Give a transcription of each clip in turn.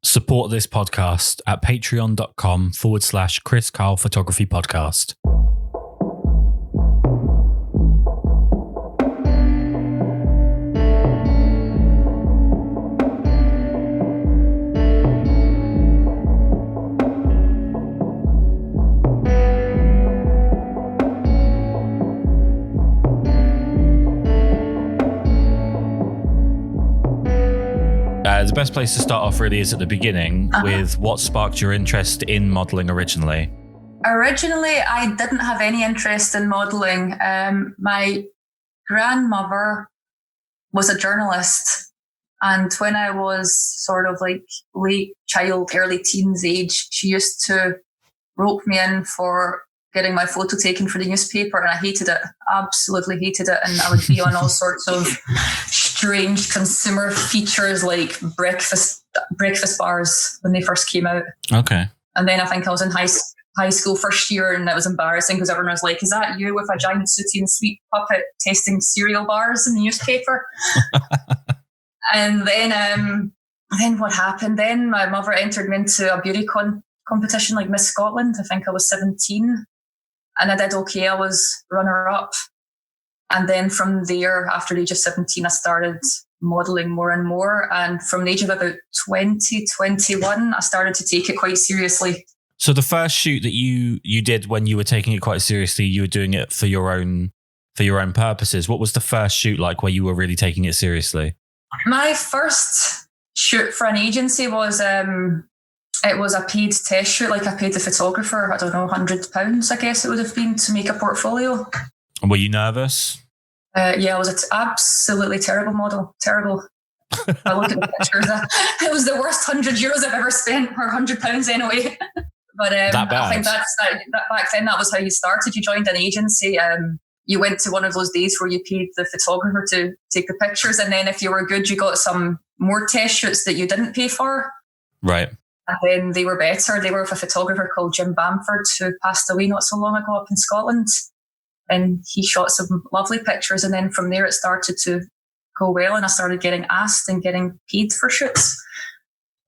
Support this podcast at patreon.com/Kris Karl Photography Podcast. The best place to start off really is at the beginning with what sparked your interest in modelling originally. Originally, I didn't have any interest in modelling. My grandmother was a journalist, and when I was sort of like late child, early teens age, she used to rope me in for getting my photo taken for the newspaper, and I hated it, absolutely hated it. And I would be on all sorts of strange consumer features like breakfast bars when they first came out. Okay. And then I think I was in high school first year, and it was embarrassing because everyone was like, "Is that you with a giant sooty and sweet puppet tasting cereal bars in the newspaper?" And then what happened? Then my mother entered me into a beauty competition like Miss Scotland. I think I was 17, and I did okay. I was runner-up. And then from there, after the age of 17, I started modelling more and more. And from the age of about 20, 21, I started to take it quite seriously. So the first shoot that you did when you were taking it quite seriously, you were doing it for your own purposes. What was the first shoot like where you were really taking it seriously? My first shoot for an agency was it was a paid test shoot. Like, I paid the photographer, I don't know, £100, I guess it would have been, to make a portfolio. And were you nervous? Yeah, I was an absolutely terrible model. Terrible. I look at the pictures. It was the worst €100 I've ever spent, or £100 anyway. But I think that back then, that was how you started. You joined an agency. You went to one of those days where you paid the photographer to take the pictures, and then if you were good, you got some more test shoots that you didn't pay for. Right. And then they were better. They were with a photographer called Jim Bamford, who passed away not so long ago up in Scotland. And he shot some lovely pictures. And then from there, it started to go well. And I started getting asked and getting paid for shoots,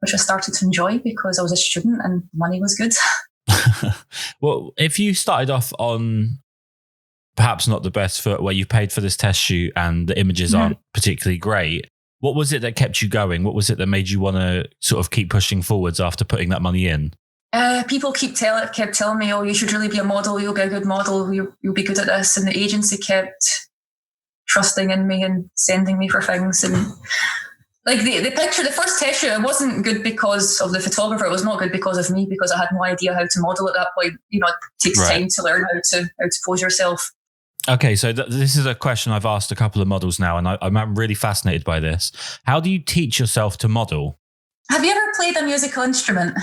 which I started to enjoy because I was a student and money was good. Well, if you started off on perhaps not the best foot, where you paid for this test shoot and the images aren't particularly great, what was it that kept you going? What was it that made you want to sort of keep pushing forwards after putting that money in? People kept telling me, "Oh, you should really be a model. You'll be a good model. You'll be good at this." And the agency kept trusting in me and sending me for things. And like the picture, the first test shoot, it wasn't good because of the photographer. It was not good because of me, because I had no idea how to model at that point. You know, it takes time to learn how to pose yourself. Okay, so this is a question I've asked a couple of models now, and I'm really fascinated by this. How do you teach yourself to model? Have you ever played a musical instrument?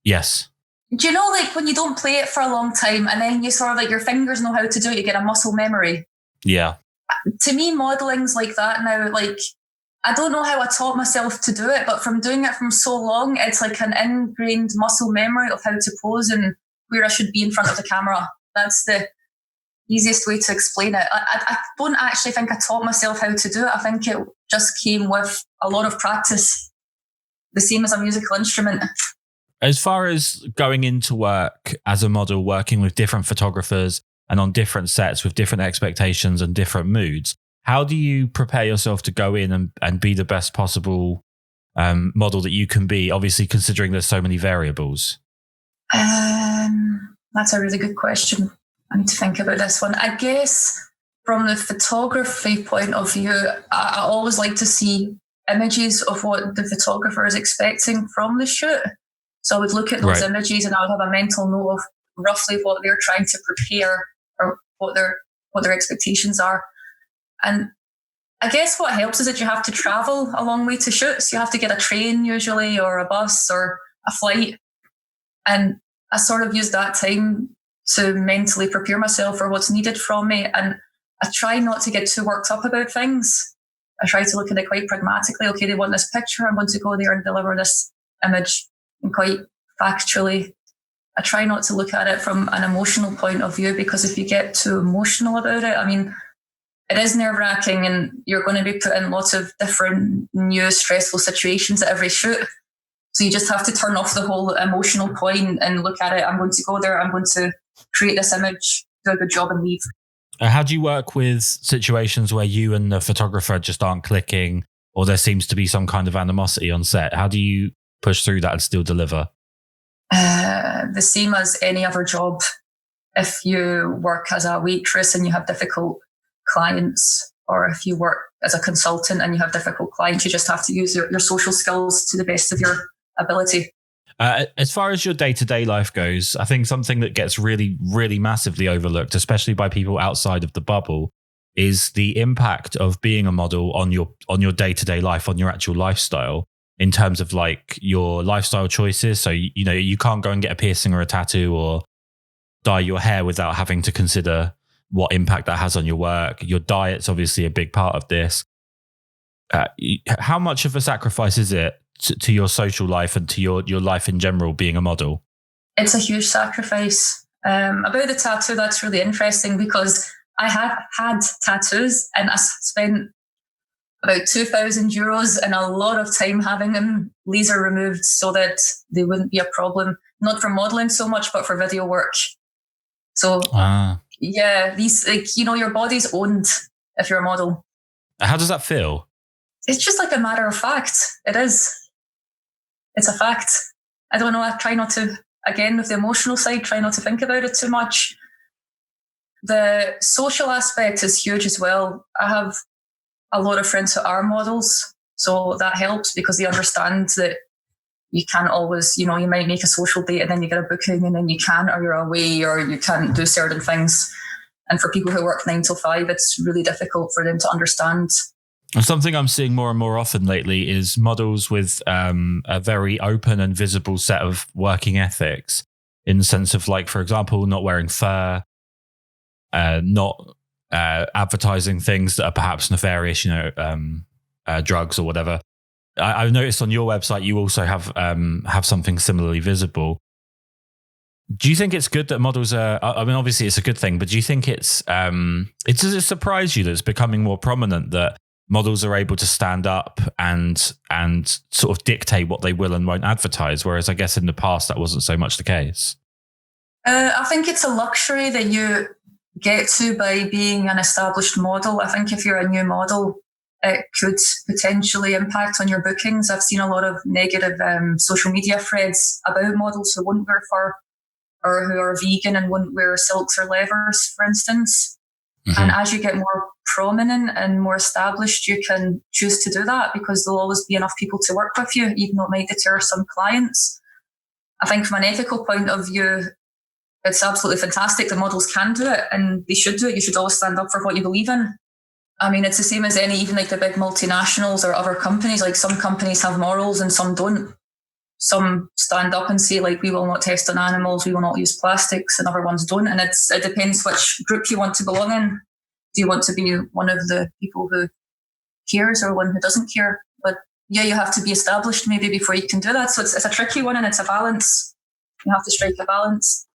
Yes. Do you know, like, when you don't play it for a long time and then you sort of like your fingers know how to do it, you get a muscle memory? Yeah. To me, modeling's like that now. Like, I don't know how I taught myself to do it, but from doing it from so long, it's like an ingrained muscle memory of how to pose and where I should be in front of the camera. That's the easiest way to explain it. I don't actually think I taught myself how to do it. I think it just came with a lot of practice, the same as a musical instrument. As far as going into work as a model, working with different photographers and on different sets with different expectations and different moods, how do you prepare yourself to go in and be the best possible model that you can be, obviously considering there's so many variables? That's a really good question. I need to think about this one. I guess from the photography point of view, I always like to see images of what the photographer is expecting from the shoot. So I would look at those images and I would have a mental note of roughly what they're trying to prepare or what their expectations are. And I guess what helps is that you have to travel a long way to shoots. You have to get a train usually, or a bus or a flight. And I sort of use that time to mentally prepare myself for what's needed from me. And I try not to get too worked up about things. I try to look at it quite pragmatically. Okay, they want this picture. I'm going to go there and deliver this image. And quite factually, I try not to look at it from an emotional point of view, because if you get too emotional about it, I mean, it is nerve-wracking and you're going to be put in lots of different new stressful situations at every shoot. So you just have to turn off the whole emotional point and look at it. I'm going to go there. I'm going to create this image, do a good job and leave. How do you work with situations where you and the photographer just aren't clicking, or there seems to be some kind of animosity on set? How do you push through that and still deliver? The same as any other job. If you work as a waitress and you have difficult clients, or if you work as a consultant and you have difficult clients, you just have to use your social skills to the best of your ability. As far as your day-to-day life goes, I think something that gets really, really massively overlooked, especially by people outside of the bubble, is the impact of being a model on your day-to-day life, on your actual lifestyle, in terms of like your lifestyle choices. So, you know, you can't go and get a piercing or a tattoo or dye your hair without having to consider what impact that has on your work. Your diet's obviously a big part of this. How much of a sacrifice is it to your social life and to your life in general, being a model? It's a huge sacrifice. About the tattoo, that's really interesting because I have had tattoos and I spent about €2,000 and a lot of time having them laser removed so that they wouldn't be a problem, not for modeling so much, but for video work. So yeah, these, like, you know, your body's owned if you're a model. How does that feel? It's just like a matter of fact. It is. It's a fact. I don't know. I try not to, again, with the emotional side, try not to think about it too much. The social aspect is huge as well. I have a lot of friends who are models, so that helps because they understand that you can't always, you know, you might make a social date and then you get a booking and then you can't, or you're away, or you can't do certain things. And for people who work 9 to 5, it's really difficult for them to understand. And something I'm seeing more and more often lately is models with a very open and visible set of working ethics, in the sense of, like, for example, not wearing fur, not advertising things that are perhaps nefarious, you know, drugs or whatever. I've noticed on your website you also have something similarly visible. Do you think it's good that models are? I mean, obviously it's a good thing, but do you think does it surprise you that it's becoming more prominent that models are able to stand up and sort of dictate what they will and won't advertise, whereas I guess in the past that wasn't so much the case? I think it's a luxury that you get to by being an established model. I think if you're a new model, it could potentially impact on your bookings. I've seen a lot of negative social media threads about models who won't wear fur or who are vegan and won't wear silks or leathers, for instance. Mm-hmm. And as you get more prominent and more established, you can choose to do that because there'll always be enough people to work with you, even though it might deter some clients. I think from an ethical point of view, it's absolutely fantastic that models can do it and they should do it. You should always stand up for what you believe in. I mean, it's the same as any, even like the big multinationals or other companies. Like, some companies have morals and some don't. Some stand up and say, like, we will not test on animals, we will not use plastics, and other ones don't. And it depends which group you want to belong in. Do you want to be one of the people who cares or one who doesn't care? But yeah, you have to be established maybe before you can do that. So it's a tricky one and it's a balance. You have to strike a balance.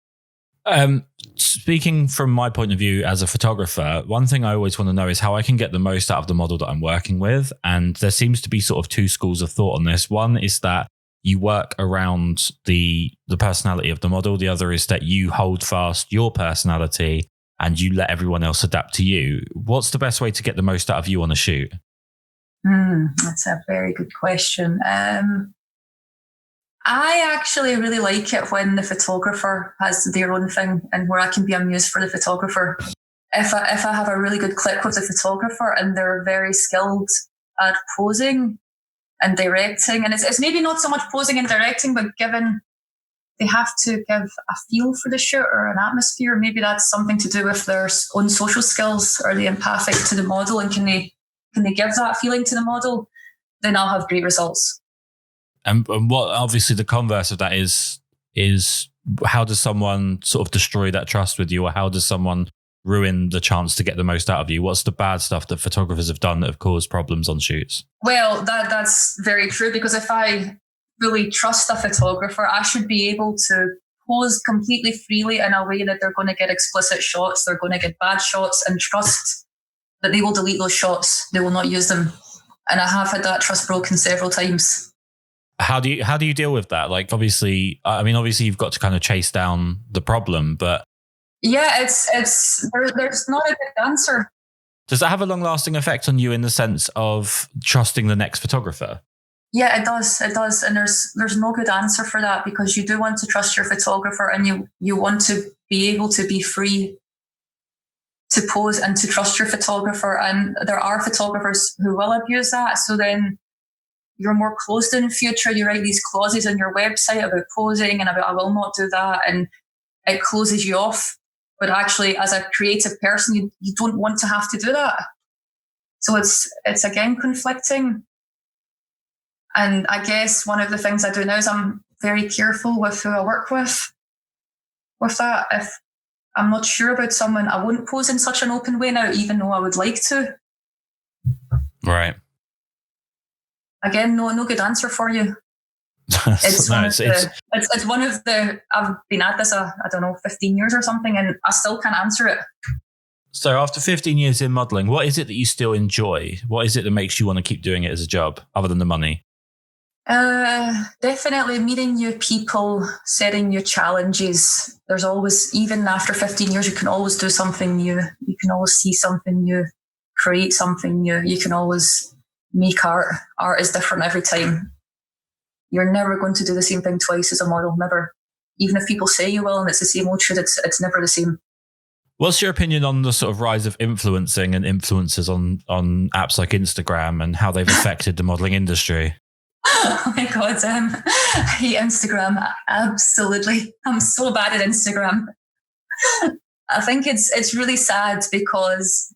Speaking from my point of view as a photographer, one thing I always want to know is how I can get the most out of the model that I'm working with. And there seems to be sort of two schools of thought on this. One is that you work around the personality of the model. The other is that you hold fast your personality and you let everyone else adapt to you. What's the best way to get the most out of you on a shoot? That's a very good question. I actually really like it when the photographer has their own thing and where I can be a muse for the photographer. If I have a really good click with the photographer and they're very skilled at posing and directing, and it's maybe not so much posing and directing, but given they have to give a feel for the shoot or an atmosphere, maybe that's something to do with their own social skills. Are they empathic to the model and can they give that feeling to the model? Then I'll have great results. And what, obviously, the converse of that is how does someone sort of destroy that trust with you, or how does someone ruin the chance to get the most out of you? What's the bad stuff that photographers have done that have caused problems on shoots? Well, that's very true, because if I fully trust a photographer, I should be able to pose completely freely in a way that they're going to get explicit shots, they're going to get bad shots, and trust that they will delete those shots, they will not use them. And I have had that trust broken several times. How do you deal with that? Like, obviously you've got to kind of chase down the problem, but yeah, there's not a good answer. Does that have a long-lasting effect on you in the sense of trusting the next photographer? Yeah, it does. It does. And there's no good answer for that, because you do want to trust your photographer, and you want to be able to be free to pose and to trust your photographer. And there are photographers who will abuse that. So then you're more closed in the future. You write these clauses on your website about posing and about, I will not do that. And it closes you off. But actually, as a creative person, you don't want to have to do that. So it's again conflicting. And I guess one of the things I do now is I'm very careful with who I work with that. If I'm not sure about someone, I wouldn't pose in such an open way now, even though I would like to. Right. Again, no good answer for you. It's one of the, I've been at this, I don't know, 15 years or something, and I still can't answer it. So after 15 years in modelling, what is it that you still enjoy? What is it that makes you want to keep doing it as a job, other than the money? Definitely meeting new people, setting new challenges. There's always, even after 15 years, you can always do something new. You can always see something new, create something new. You can always make art. Art is different every time. You're never going to do the same thing twice as a model, never. Even if people say you will and it's the same old shit, it's never the same. What's your opinion on the sort of rise of influencing and influencers on apps like Instagram and how they've affected the modelling industry? Oh my God, I hate Instagram. Absolutely. I'm so bad at Instagram. I think it's really sad because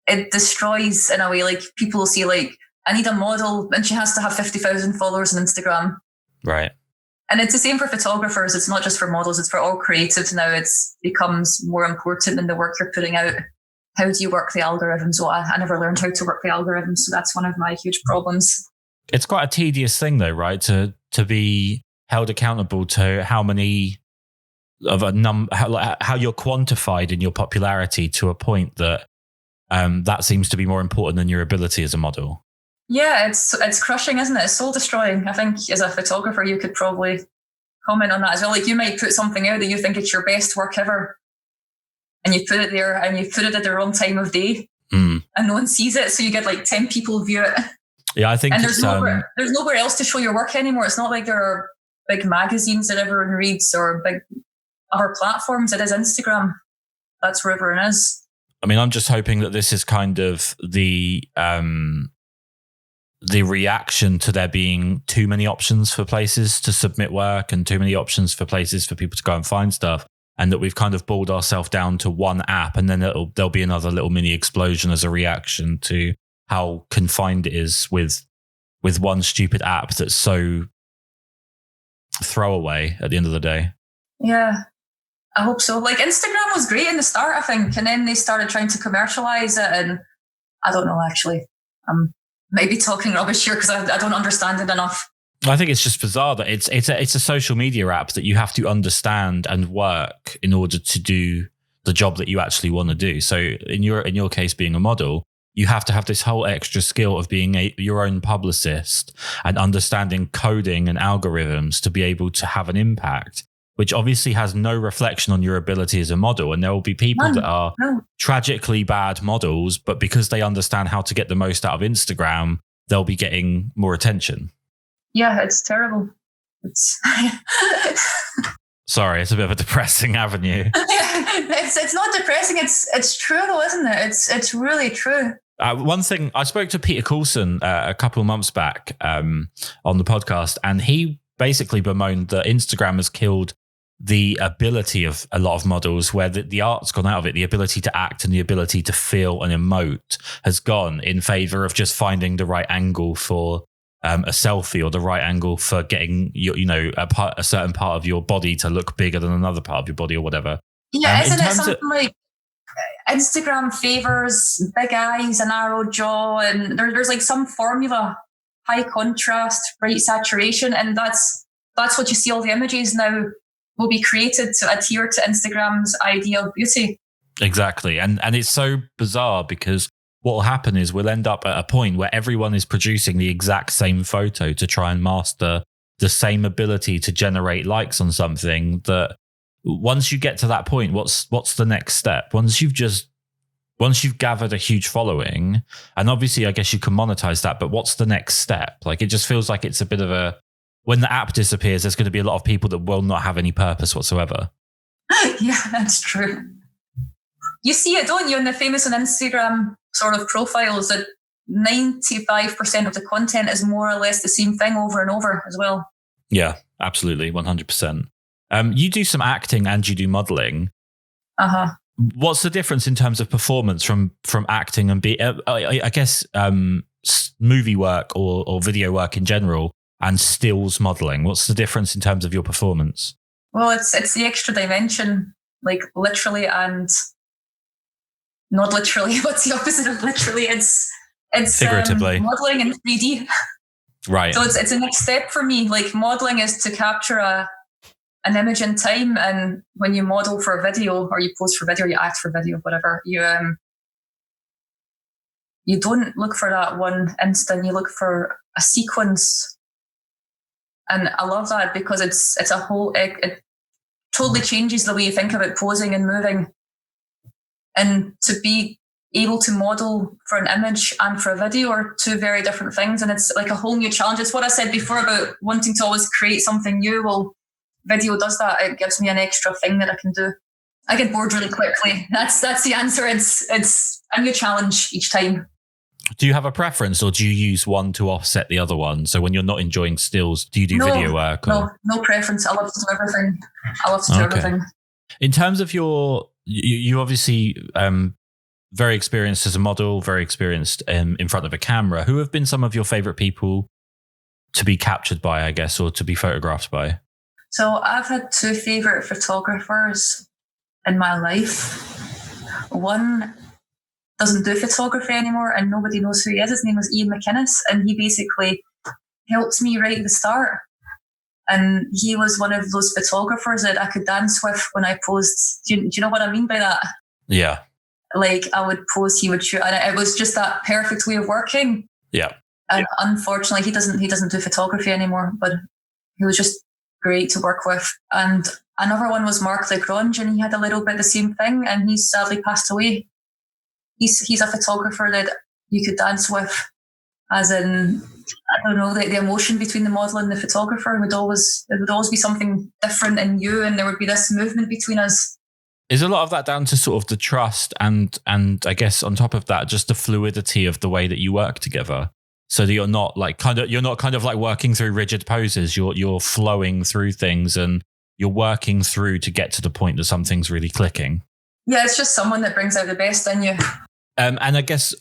it destroys, in a way, like people will see, like, I need a model and she has to have 50,000 followers on Instagram. Right. And it's the same for photographers. It's not just for models. It's for all creatives now. It becomes more important in the work you're putting out. How do you work the algorithms? Well, I never learned how to work the algorithms. So that's one of my huge problems. It's quite a tedious thing though, right? To be held accountable to how many of a how you're quantified in your popularity to a point that that seems to be more important than your ability as a model. Yeah, it's crushing, isn't it? It's soul destroying. I think as a photographer, you could probably comment on that as well. Like, you might put something out that you think it's your best work ever, and you put it there and you put it at the wrong time of day, and no one sees it. So you get like 10 people view it. Yeah, I think and there's nowhere else to show your work anymore. It's not like there are big magazines that everyone reads or big other platforms. It is Instagram. That's where everyone is. I mean, I'm just hoping that this is kind of the reaction to there being too many options for places to submit work and too many options for places for people to go and find stuff, and that we've kind of boiled ourselves down to one app, and then there'll be another little mini explosion as a reaction to how confined it is with one stupid app that's so throwaway at the end of the day. Yeah, I hope so. Like, Instagram was great in the start, I think, and then they started trying to commercialize it, and I don't know, actually. Maybe talking rubbish here because I don't understand it enough. I think it's just bizarre that it's a social media app that you have to understand and work in order to do the job that you actually want to do. So in your case, being a model, you have to have this whole extra skill of being your own publicist and understanding coding and algorithms to be able to have an impact, which obviously has no reflection on your ability as a model. And there will be people that are tragically bad models, but because they understand how to get the most out of Instagram, they'll be getting more attention. Yeah, it's terrible. Sorry, it's a bit of a depressing avenue. It's not depressing. It's true though, isn't it? It's really true. One thing, I spoke to Peter Colson a couple of months back on the podcast, and he basically bemoaned that Instagram has killed the ability of a lot of models, where the art's gone out of it. The ability to act and the ability to feel and emote has gone in favor of just finding the right angle for a selfie, or the right angle for getting a certain part of your body to look bigger than another part of your body or whatever. Yeah, isn't it something like Instagram favors big eyes, a narrow jaw, and there's like some formula, high contrast, bright saturation, and that's what you see. All the images now will be created to adhere to Instagram's idea of beauty. Exactly. And it's so bizarre because what will happen is we'll end up at a point where everyone is producing the exact same photo to try and master the same ability to generate likes on something. That once you get to that point, what's the next step? Once you've gathered a huge following, and obviously I guess you can monetize that, but what's the next step? Like, it just feels like it's a bit of when the app disappears, there's going to be a lot of people that will not have any purpose whatsoever. Yeah, that's true. You see it, don't you, in the famous on Instagram sort of profiles, that 95% of the content is more or less the same thing over and over as well. Yeah, absolutely. 100%. You do some acting and you do modeling. Uh-huh. What's the difference in terms of performance from acting and I guess movie work or video work in general and stills modeling? What's the difference in terms of your performance? Well, it's the extra dimension, like literally and not literally. What's the opposite of literally? It's figuratively modeling in 3D. Right. So it's a next step for me. Like, modeling is to capture an image in time, and when you model for a video or you pose for video, or you act for video, whatever, you don't look for that one instant. You look for a sequence. And I love that because it's a whole, it totally changes the way you think about posing and moving. And to be able to model for an image and for a video are two very different things. And it's like a whole new challenge. It's what I said before about wanting to always create something new. Well, video does that. It gives me an extra thing that I can do. I get bored really quickly. That's the answer. It's a new challenge each time. Do you have a preference, or do you use one to offset the other one? So when you're not enjoying stills, do you do video work? Or? No preference. I love to do everything. Everything. In terms of you obviously very experienced as a model, very experienced in front of a camera. Who have been some of your favorite people to be captured by, I guess, or to be photographed by? So I've had two favorite photographers in my life. One doesn't do photography anymore and nobody knows who he is. His name was Ian McInnes, and he basically helped me right at the start. And he was one of those photographers that I could dance with when I posed. Do you know what I mean by that? Yeah. Like, I would pose, he would shoot, and it was just that perfect way of working. Yeah. And unfortunately, he doesn't do photography anymore, but he was just great to work with. And another one was Mark Lagrange, and he had a little bit the same thing, and he's sadly passed away. He's a photographer that you could dance with, as in, I don't know, the emotion between the model and the photographer would always be something different in you, and there would be this movement between us. Is a lot of that down to sort of the trust and I guess on top of that, just the fluidity of the way that you work together, so that you're not kind of like working through rigid poses. You're flowing through things and you're working through to get to the point that something's really clicking. Yeah, it's just someone that brings out the best in you. And I guess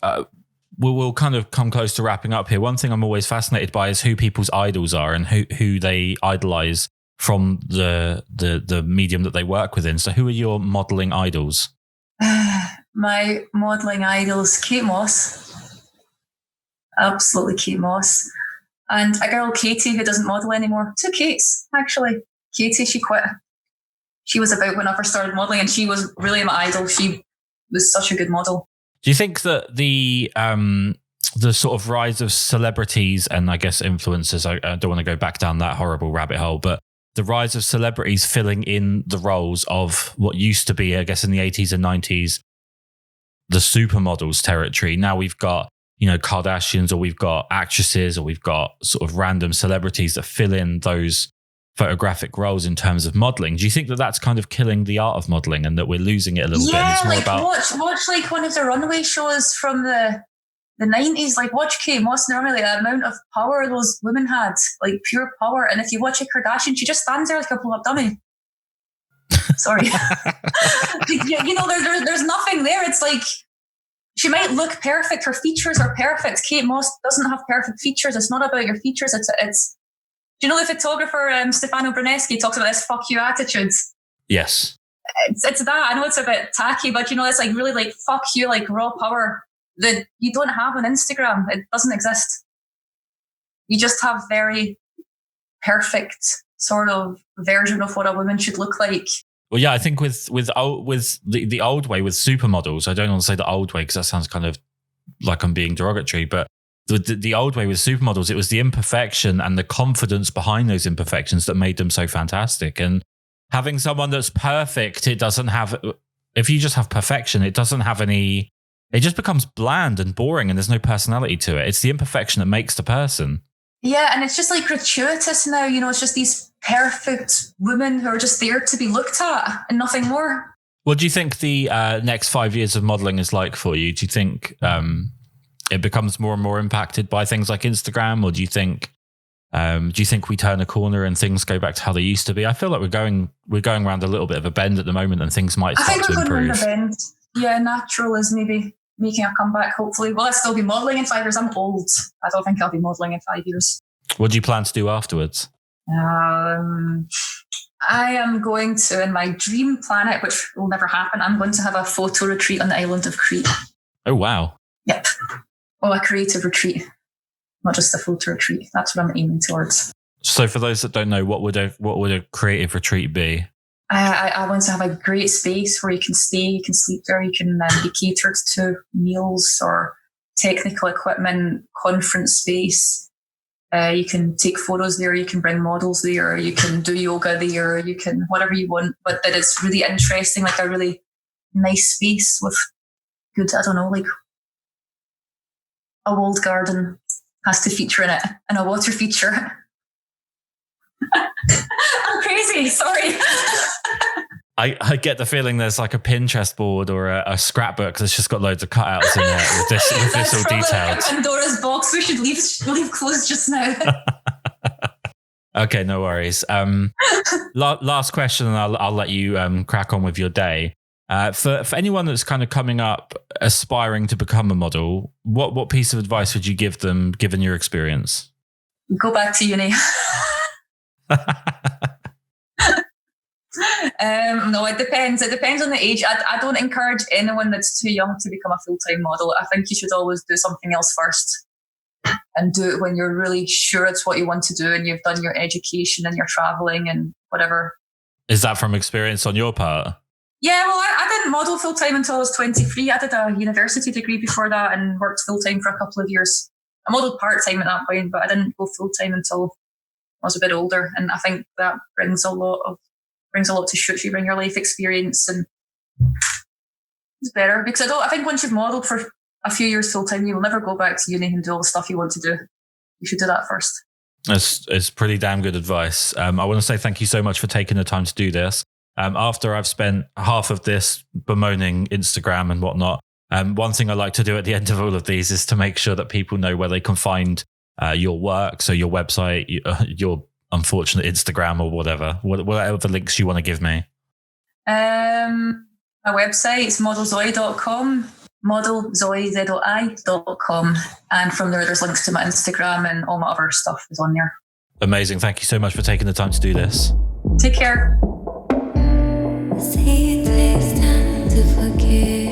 we'll kind of come close to wrapping up here. One thing I'm always fascinated by is who people's idols are and who they idolize from the medium that they work within. So who are your modeling idols? My modeling idols, Kate Moss. Absolutely Kate Moss. And a girl, Katie, who doesn't model anymore. Two Kates, actually. Katie, she quit. She was about when I first started modeling, and she was really my idol. She was such a good model. Do you think that the sort of rise of celebrities and I guess influencers, I don't want to go back down that horrible rabbit hole, but the rise of celebrities filling in the roles of what used to be, I guess, in the 80s and 90s, the supermodels territory. Now we've got, Kardashians, or we've got actresses, or we've got sort of random celebrities that fill in those photographic roles in terms of modeling. Do you think that that's kind of killing the art of modeling and that we're losing it a little bit? And it's more about watch like one of the runway shows from the 90s, like watch Kate Moss and runway, the amount of power those women had, like pure power. And if you watch a Kardashian, she just stands there like a blow-up dummy. Sorry. There's nothing there. It's like, she might look perfect, her features are perfect. Kate Moss doesn't have perfect features. It's not about your features. It's do you know the photographer Stefano Bruneschi talks about this fuck you attitude? Yes. It's that. I know it's a bit tacky, but it's like really like fuck you, like raw power that you don't have on Instagram. It doesn't exist. You just have very perfect sort of version of what a woman should look like. Well, yeah, I think with the old way with supermodels, I don't want to say the old way because that sounds kind of like I'm being derogatory, but the old way with supermodels, it was the imperfection and the confidence behind those imperfections that made them so fantastic. And having someone that's perfect, it doesn't have, if you just have perfection, it doesn't have any, it just becomes bland and boring and there's no personality to it. It's the imperfection that makes the person. Yeah, and it's just like gratuitous now, you know, it's just these perfect women who are just there to be looked at and nothing more. What do you think the next 5 years of modeling is like for you? Do you think it becomes more and more impacted by things like Instagram, or do you think we turn a corner and things go back to how they used to be? I feel like we're going around a little bit of a bend at the moment, and things might start to improve. I think we're going around a bend. Yeah, natural is maybe making a comeback, hopefully. Will I still be modelling in 5 years? I'm old. I don't think I'll be modelling in 5 years. What do you plan to do afterwards? I am going to, in my dream planet, which will never happen, I'm going to have a photo retreat on the island of Crete. Oh, wow. Yep. Well, a creative retreat, not just a photo retreat. That's what I'm aiming towards. So for those that don't know, what would a creative retreat be? I want to have a great space where you can stay, you can sleep there, you can be catered to meals or technical equipment, conference space. You can take photos there, you can bring models there, you can do yoga there, you can whatever you want, but that it's really interesting, like a really nice space with good, I don't know, like a walled garden has to feature in it and a water feature. I'm crazy, sorry. I get the feeling there's like a Pinterest board or a scrapbook that's just got loads of cutouts in there with this all detailed. Pandora's box. We should leave closed just now. Okay, no worries. Last question, and I'll let you crack on with your day. For anyone that's kind of coming up, aspiring to become a model, what piece of advice would you give them, given your experience? Go back to uni. No, it depends. It depends on the age. I don't encourage anyone that's too young to become a full-time model. I think you should always do something else first and do it when you're really sure it's what you want to do and you've done your education and your traveling and whatever. Is that from experience on your part? Yeah, well, I didn't model full-time until I was 23. I did a university degree before that and worked full-time for a couple of years. I modeled part-time at that point, but I didn't go full-time until I was a bit older. And I think that brings a lot to shoot you, bring your life experience, and it's better because I think once you've modelled for a few years full time, you will never go back to uni and do all the stuff you want to do. You should do that first. It's pretty damn good advice. I want to say thank you so much for taking the time to do this. After I've spent half of this bemoaning Instagram and whatnot, one thing I like to do at the end of all of these is to make sure that people know where they can find your work, so your website, your unfortunate Instagram or whatever links you want to give me. My website is modelzoe.com, modelzoe.com, and from there there's links to my Instagram and all my other stuff is on there. Amazing. Thank you so much for taking the time to do this. Take care. Say it takes time to forgive.